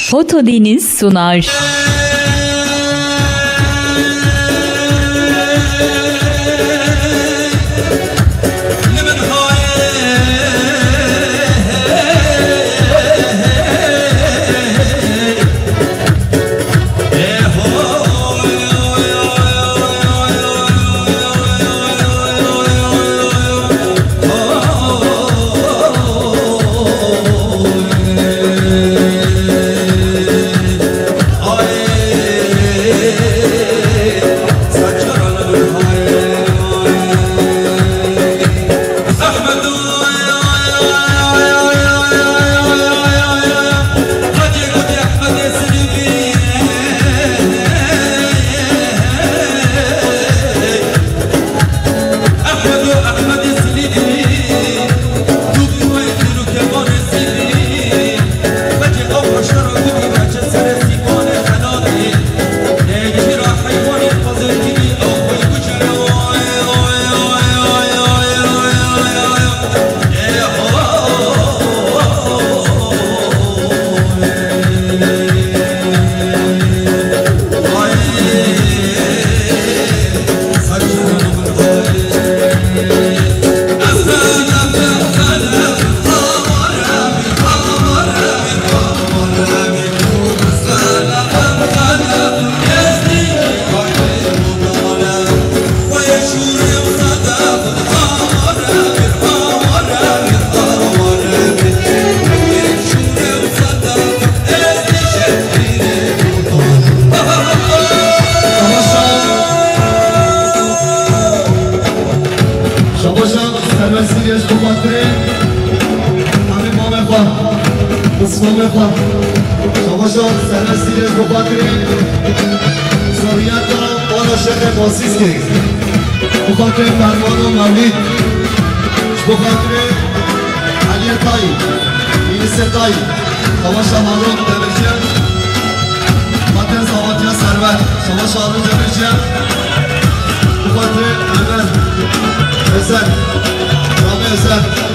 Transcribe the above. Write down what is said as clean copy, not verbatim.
Foto Deniz sunar. شما سرسیل بخاطری سوریت دارم بالا شخص باسیز که بخاطر فرمان و مولید بخاطر علی تایی اینیسه تایی شما شمالون دمشن بخاطر زواجه سروت شما شمالون دمشن بخاطر امن ازن رامه ازن